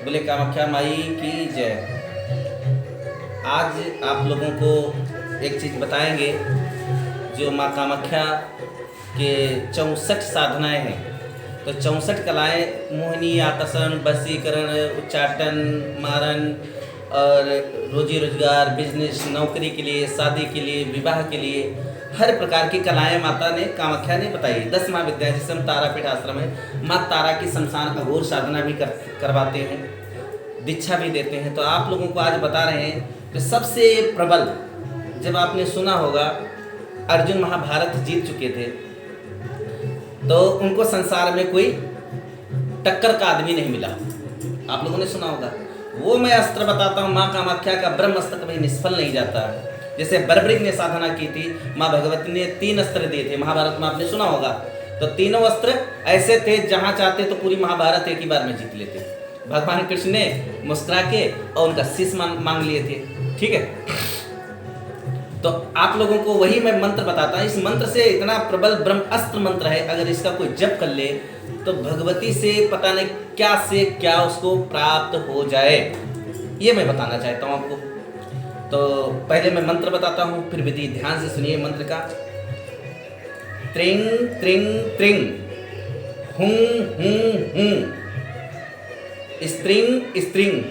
बोले कामाख्या माई की जय। आज आप लोगों को एक चीज़ बताएंगे जो माँ कामाख्या के 64 साधनाएं हैं। तो 64 कलाएं मोहिनी, आकर्षण, वशीकरण, उच्चाटन, मारन और रोजी रोजगार, बिजनेस, नौकरी के लिए, शादी के लिए, विवाह के लिए, हर प्रकार की कलाएं माता ने कामाख्या ने बताई। 10 महाविद्या जिसे हम तारापीठ आश्रम है, माँ तारा की शमशान अघोर साधना भी करवाते हैं, दीक्षा भी देते हैं। तो आप लोगों को आज बता रहे हैं कि सबसे प्रबल, जब आपने सुना होगा अर्जुन महाभारत जीत चुके थे तो उनको संसार में कोई टक्कर का आदमी नहीं मिला, आप लोगों ने सुना होगा। वो मैं अस्त्र बताता हूँ, माँ कामाख्या का ब्रह्म अस्त्र कभी निष्फल नहीं जाता। जैसे बर्बरिक ने साधना की थी, माँ भगवती ने 3 अस्त्र दिए थे, महाभारत में आपने सुना होगा। तो तीनों अस्त्र ऐसे थे जहाँ चाहते तो पूरी महाभारत एक ही बार में जीत लेते। भगवान कृष्ण ने मुस्कुरा के और उनका शीश मांग लिए थे, ठीक है। तो आप लोगों को वही मैं मंत्र बताता हूँ। इस मंत्र से इतना प्रबल ब्रह्म अस्त्र मंत्र है, अगर इसका कोई जप कर ले तो भगवती से पता नहीं क्या से क्या उसको प्राप्त हो जाए, ये मैं बताना चाहता हूँ आपको। तो पहले मैं मंत्र बताता हूँ, फिर विधि ध्यान से सुनिए मंत्र का। त्रिंग त्रिंग त्रिंग हुं हुं हुं स्त्रिंग स्त्रिंग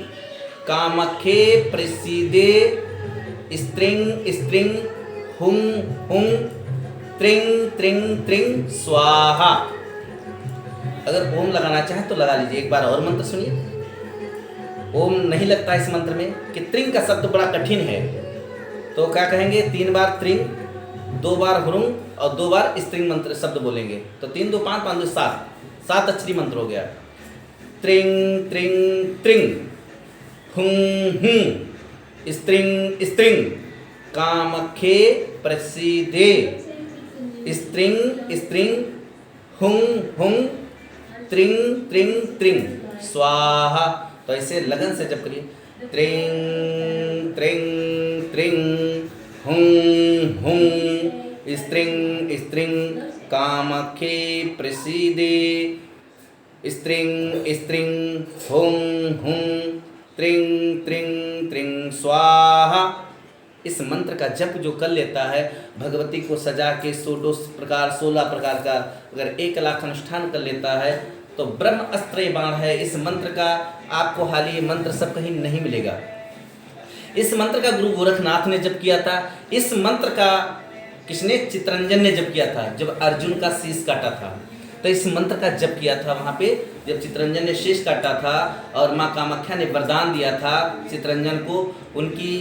कामखे प्रसीदे स्त्रिंग स्त्रिंग हुं हुं त्रिंग त्रिंग त्रिंग स्वाहा। अगर ओम लगाना चाहे तो लगा लीजिए। एक बार और मंत्र सुनिए। ओम नहीं लगता इस मंत्र में कि त्रिंग का शब्द बड़ा कठिन है, तो क्या कहेंगे? 3 बार त्रिंग, 2 बार हुरुंग और 2 बार स्त्रिंग मंत्र शब्द बोलेंगे। तो 3 2 5 5 2 7 7 अक्षरी मंत्र हो गया। त्रिंग त्रिंग त्रिंग हुं हुं स्त्रिंग स्त्रिंग कामखे प्रसीदे स्त्रिंग स्त्रिंग हुं हुं त्रिंग त्रिंग त्रिंग स्वाहा। तो ऐसे लगन से जप करिए। त्रिंग त्रिंग त्रिंग हुं हुं स्त्रिंग स्त्रिंग कामखे प्रसीदे स्त्रिंग स्त्रिंग हुं हुं त्रिंग त्रिंग त्रिंग स्वाहा। इस मंत्र का जप जो कर लेता है, भगवती को सजा के 16 प्रकार का अगर 1 लाख अनुष्ठान कर लेता है तो ब्रह्म अस्त्र बाण है। इस मंत्र का आपको हाल ही मंत्र सब कहीं नहीं मिलेगा। इस मंत्र का गुरु गोरखनाथ ने जप किया था। इस मंत्र का किसने? चित्रंजन ने जप किया था, जब अर्जुन का शीश काटा था। तो इस मंत्र का जप किया था वहाँ पे, जब चित्रंजन ने शीश काटा था और माँ कामाख्या ने वरदान दिया था चित्रंजन को। उनकी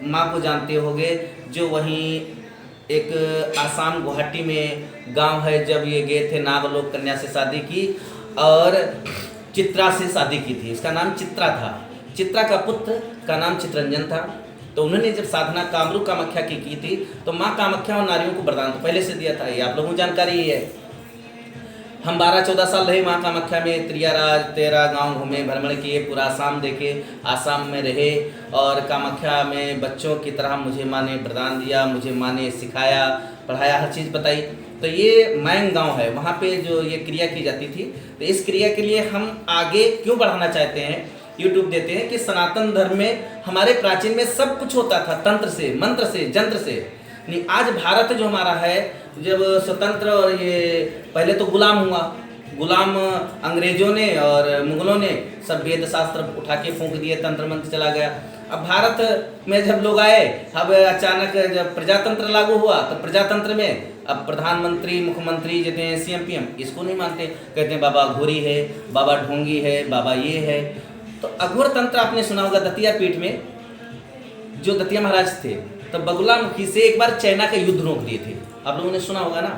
माँ को जानते होंगे, जो वहीं एक आसाम गुवाहाटी में गांव है, जब ये गए थे नागलोक कन्या से शादी की और चित्रा से शादी की थी। उसका नाम चित्रा था। चित्रा का पुत्र का नाम चित्रंजन था। तो उन्होंने जब साधना कामरूप कामाख्या की थी तो माँ कामाख्या और नारियों को वरदान तो पहले से दिया था, ये आप लोगों को जानकारी ही है। हम 12-14 साल रहे माँ कामाख्या में, त्रियाराज 13 गांव घूमे, भ्रमण किए, पूरा आसाम देखे, आसाम में रहे और कामाख्या में बच्चों की तरह मुझे माँ ने वरदान दिया, मुझे माँ ने सिखाया, पढ़ाया, हर चीज़ बताई। तो ये मैंग गांव है, वहाँ पे जो ये क्रिया की जाती थी। तो इस क्रिया के लिए हम आगे क्यों बढ़ाना चाहते हैं, यूट्यूब देते हैं कि सनातन धर्म में हमारे प्राचीन में सब कुछ होता था, तंत्र से, मंत्र से, जंत्र से। नहीं, आज भारत जो हमारा है, जब स्वतंत्र और ये पहले तो गुलाम हुआ, गुलाम अंग्रेजों ने और मुगलों ने सब वेद शास्त्र उठा के फूंक दिए, तंत्र मंत्र चला गया। अब भारत में जब लोग आए, अब अचानक जब प्रजातंत्र लागू हुआ तो प्रजातंत्र में अब प्रधानमंत्री, मुख्यमंत्री जितने हैं, CM PM, इसको नहीं मानते, कहते हैं बाबा घोरी है, बाबा ढोंगी है, बाबा ये है। तो अघोर तंत्र आपने सुना होगा, दतिया पीठ में जो दतिया महाराज थे, तो बगुलामुखी से एक बार चाइना का युद्ध रोक दिए थे, आप लोगों ने सुना होगा ना।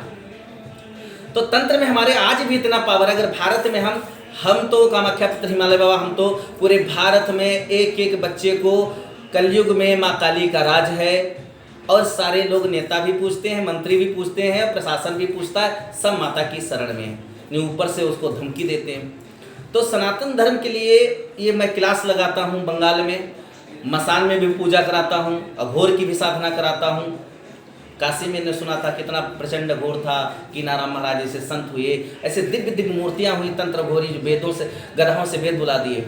तो तंत्र में हमारे आज भी इतना पावर, अगर भारत में हम तो कामाख्या पुत्र हिमालय बाबा, हम तो पूरे भारत में एक एक बच्चे को कलयुग में माँ काली का राज है और सारे लोग नेता भी पूछते हैं, मंत्री भी पूछते हैं, प्रशासन भी पूछता है, सब माता की शरण में है, ऊपर से उसको धमकी देते हैं। तो सनातन धर्म के लिए ये मैं क्लास लगाता हूँ बंगाल में, मसान में भी पूजा कराता हूँ, अघोर की भी साधना कराता हूँ। काशी में ने सुना था कितना प्रचंड घोर था, कि नारायण महाराज जैसे संत हुए, ऐसे दिव्य दिव्य मूर्तियाँ हुई तंत्र घोरी, जो वेदों से, गदहों से वेद बुला दिए।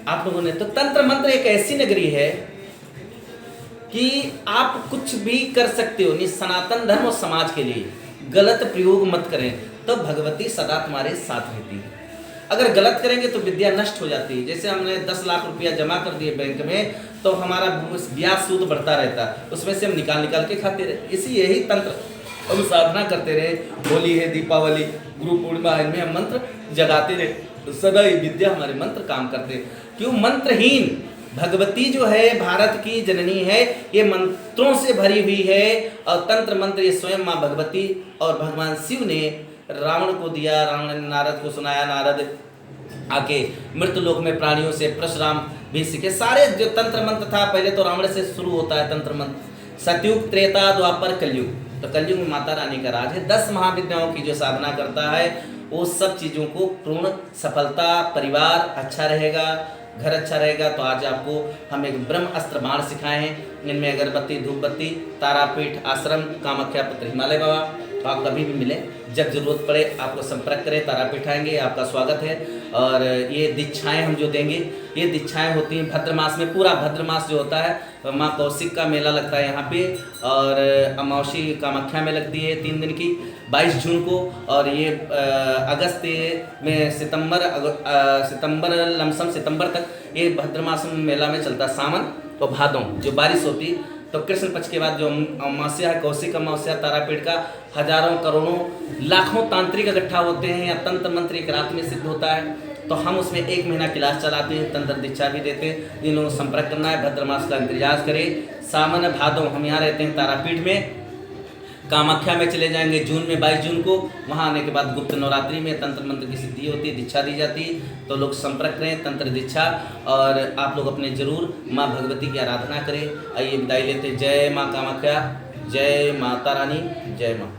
आप लोगों ने तो तंत्र मंत्र एक ऐसी नगरी है कि आप कुछ भी कर सकते हो, नहीं सनातन धर्म और समाज के लिए गलत प्रयोग मत करें, तो भगवती सदा तुम्हारे साथ रहती है। अगर गलत करेंगे तो विद्या नष्ट हो जाती है। जैसे हमने 10 लाख रुपया जमा कर दिए बैंक में, तो हमारा ब्याज सूद बढ़ता रहता, उसमें से हम निकाल के खाते रहे। इसी यही तंत्र हम साधना करते रहे, होली है, दीपावली, गुरु पूर्णिमा, इनमें हम मंत्र जगाते रहे, तो सदा ये विद्या हमारे मंत्र काम करते। क्यों? मंत्रहीन भगवती जो है भारत की जननी है, ये मंत्रों से भरी हुई है। और तंत्र मंत्र ये स्वयं माँ भगवती और भगवान शिव ने रावण को दिया, रावण ने नारद को सुनाया, नारद आके मृत्यु लोक में प्राणियों से परशुराम भी सीखे। सारे जो तंत्र मंत्र था, पहले तो रावण से शुरू होता है तंत्र मंत्र। सतयुग, त्रेता, द्वापर, कलयुग, तो कलयुग में माता रानी का राज है। 10 महाविद्याओं की जो साधना करता है वो सब चीज़ों को पूर्ण सफलता, परिवार अच्छा रहेगा, घर अच्छा रहेगा। तो आज आपको हम एक ब्रह्म अस्त्र बाण सिखाए हैं। इनमें अगरबत्ती, धूप बत्ती, तारापीठ आश्रम, कामाख्या पुत्र हिमालय बाबा। तो आप कभी भी मिलें, जब जरूरत पड़े आपको संपर्क करें, तारापीठ आएंगे, आपका स्वागत है। और ये दीक्षाएं हम जो देंगे, ये दीक्षाएं होती हैं भद्र मास में। पूरा भद्र मास जो होता है, माँ कौशिक का मेला लगता है यहाँ पे, और अमावसी कामाख्या में लगती है 3 दिन की, 22 जून को। और ये अगस्त में सितंबर लमसम सितंबर तक ये भद्र मास में मेला में चलता है। सावन और भादों जो बारिश होती, तो कृष्ण पक्ष के बाद जो अमावस्या है, कौशिक अमावस्या, तारापीठ का हजारों करोड़ों लाखों तांत्रिक इकट्ठा होते हैं, या तंत्र मंत्र एक रात में सिद्ध होता है। तो हम उसमें 1 महीना क्लास चलाते हैं, तंत्र दीक्षा भी देते हैं। जिन लोगों को संपर्क करना है, भद्र मास का इंतजार करें। सावन भादों हम यहाँ रहते हैं तारापीठ में, कामाख्या में चले जाएंगे जून में, 22 जून को। वहाँ आने के बाद गुप्त नवरात्रि में तंत्र मंत्र की सिद्धि होती है, दीक्षा दी जाती है। तो लोग संपर्क करें, तंत्र दीक्षा। और आप लोग अपने जरूर माँ भगवती की आराधना करें। आइए विदाई लेते। जय माँ कामाख्या, जय माता रानी, जय माँ।